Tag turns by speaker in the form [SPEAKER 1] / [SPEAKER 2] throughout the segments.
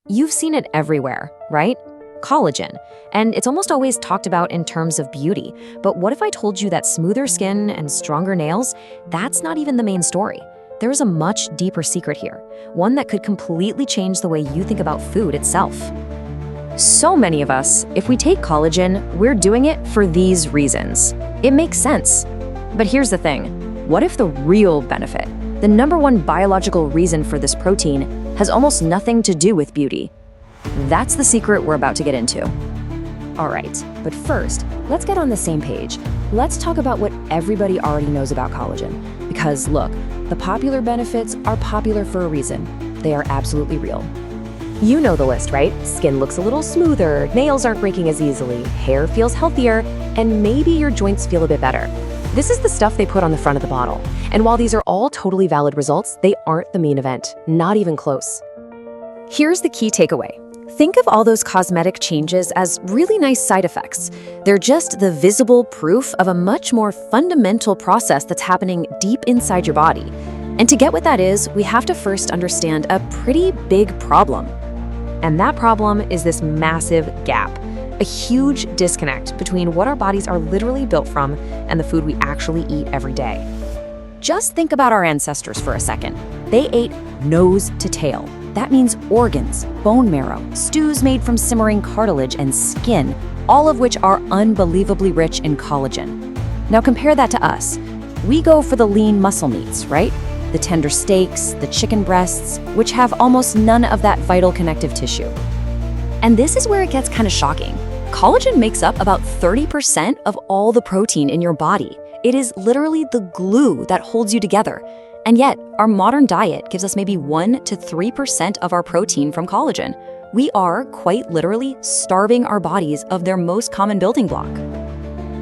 [SPEAKER 1] You've seen it everywhere, right? Collagen. And it's almost always talked about in terms of beauty. But what if I told you that smoother skin and stronger nails, that's not even the main story? There is a much deeper secret here, one that could completely change the way you think about food itself. So many of us, if we take collagen, we're doing it for these reasons. It makes sense. But here's the thing. What if the real benefit, the number one biological reason for this protein, has almost nothing to do with beauty? That's the secret we're about to get into. All right, but first, let's get on the same page. Let's talk about what everybody already knows about collagen. Because look, the popular benefits are popular for a reason. They are absolutely real. You know the list, right? Skin looks a little smoother, nails aren't breaking as easily, hair feels healthier, and maybe your joints feel a bit better. This is the stuff they put on the front of the bottle. And while these are all totally valid results, they aren't the main event, not even close. Here's the key takeaway. Think of all those cosmetic changes as really nice side effects. They're just the visible proof of a much more fundamental process that's happening deep inside your body. And to get what that is, we have to first understand a pretty big problem. And that problem is this massive gap, a huge disconnect between what our bodies are literally built from and the food we actually eat every day. Just think about our ancestors for a second. They ate nose to tail. That means organs, bone marrow, stews made from simmering cartilage and skin, all of which are unbelievably rich in collagen. Now compare that to us. We go for the lean muscle meats, right? The tender steaks, the chicken breasts, which have almost none of that vital connective tissue. And this is where it gets kind of shocking. Collagen makes up about 30% of all the protein in your body. It is literally the glue that holds you together. And yet, our modern diet gives us maybe 1 to 3% of our protein from collagen. We are, quite literally, starving our bodies of their most common building block.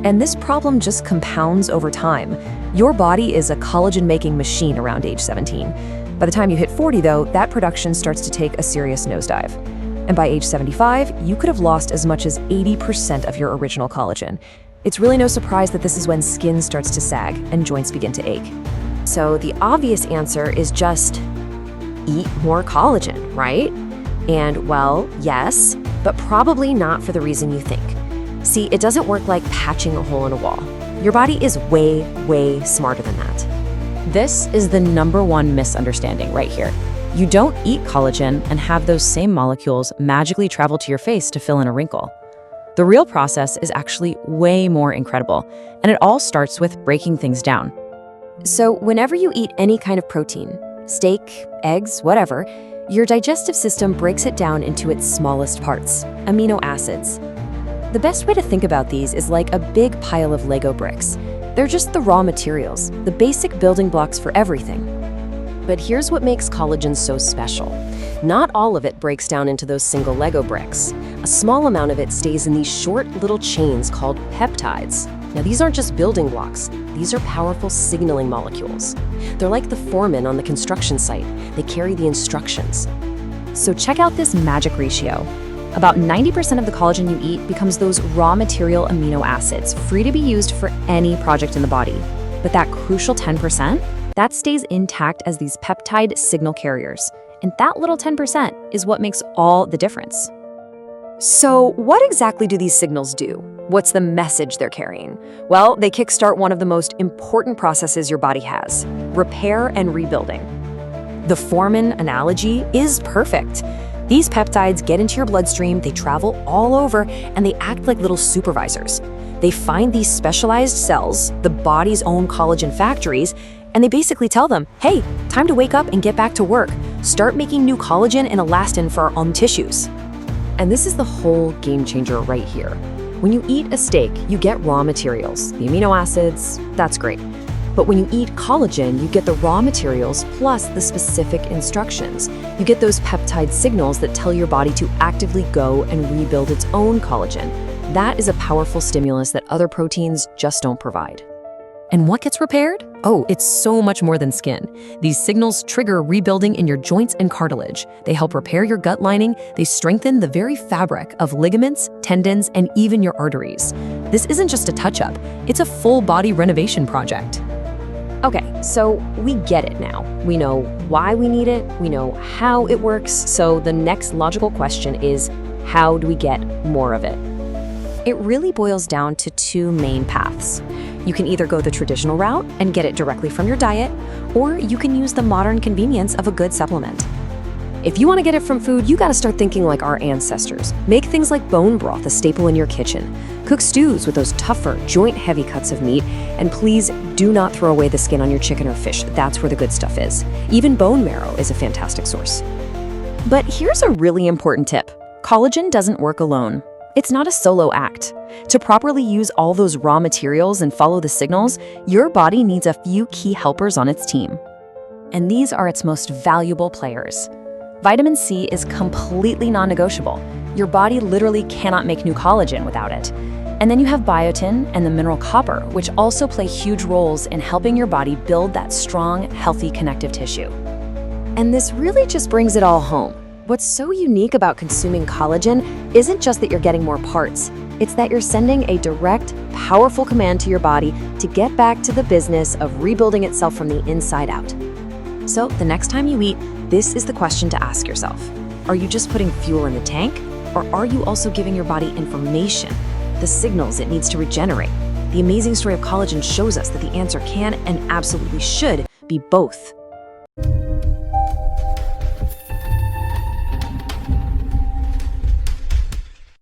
[SPEAKER 1] And this problem just compounds over time. Your body is a collagen-making machine around age 17. By the time you hit 40, though, that production starts to take a serious nosedive. And by age 75, you could have lost as much as 80% of your original collagen. It's really no surprise that this is when skin starts to sag and joints begin to ache. So the obvious answer is just eat more collagen, right? And well, yes, but probably not for the reason you think. See, it doesn't work like patching a hole in a wall. Your body is way, way smarter than that. This is the number one misunderstanding right here. You don't eat collagen and have those same molecules magically travel to your face to fill in a wrinkle. The real process is actually way more incredible, and it all starts with breaking things down. So whenever you eat any kind of protein, steak, eggs, whatever, your digestive system breaks it down into its smallest parts, amino acids. The best way to think about these is like a big pile of Lego bricks. They're just the raw materials, the basic building blocks for everything. But here's what makes collagen so special. Not all of it breaks down into those single Lego bricks. A small amount of it stays in these short little chains called peptides. Now, these aren't just building blocks. These are powerful signaling molecules. They're like the foreman on the construction site. They carry the instructions. So check out this magic ratio. About 90% of the collagen you eat becomes those raw material amino acids, free to be used for any project in the body. But that crucial 10%, that stays intact as these peptide signal carriers. And that little 10% is what makes all the difference. So what exactly do these signals do? What's the message they're carrying? Well, they kickstart one of the most important processes your body has, repair and rebuilding. The foreman analogy is perfect. These peptides get into your bloodstream, they travel all over, and they act like little supervisors. They find these specialized cells, the body's own collagen factories, and they basically tell them, hey, time to wake up and get back to work. Start making new collagen and elastin for our own tissues. And this is the whole game changer right here. When you eat a steak, you get raw materials, the amino acids, that's great. But when you eat collagen, you get the raw materials plus the specific instructions. You get those peptide signals that tell your body to actively go and rebuild its own collagen. That is a powerful stimulus that other proteins just don't provide. And what gets repaired? Oh, it's so much more than skin. These signals trigger rebuilding in your joints and cartilage. They help repair your gut lining. They strengthen the very fabric of ligaments, tendons, and even your arteries. This isn't just a touch-up. It's a full-body renovation project. Okay, so we get it now. We know why we need it, we know how it works, so the next logical question is, how do we get more of it? It really boils down to two main paths. You can either go the traditional route and get it directly from your diet, or you can use the modern convenience of a good supplement. If you want to get it from food, you got to start thinking like our ancestors. Make things like bone broth a staple in your kitchen. Cook stews with those tougher, joint-heavy cuts of meat. And please do not throw away the skin on your chicken or fish. That's where the good stuff is. Even bone marrow is a fantastic source. But here's a really important tip. Collagen doesn't work alone. It's not a solo act. To properly use all those raw materials and follow the signals, your body needs a few key helpers on its team. And these are its most valuable players. Vitamin C is completely non-negotiable. Your body literally cannot make new collagen without it. And then you have biotin and the mineral copper, which also play huge roles in helping your body build that strong, healthy connective tissue. And this really just brings it all home. What's so unique about consuming collagen isn't just that you're getting more parts. It's that you're sending a direct, powerful command to your body to get back to the business of rebuilding itself from the inside out. So the next time you eat, this is the question to ask yourself. Are you just putting fuel in the tank? Or are you also giving your body information, the signals it needs to regenerate? The amazing story of collagen shows us that the answer can and absolutely should be both.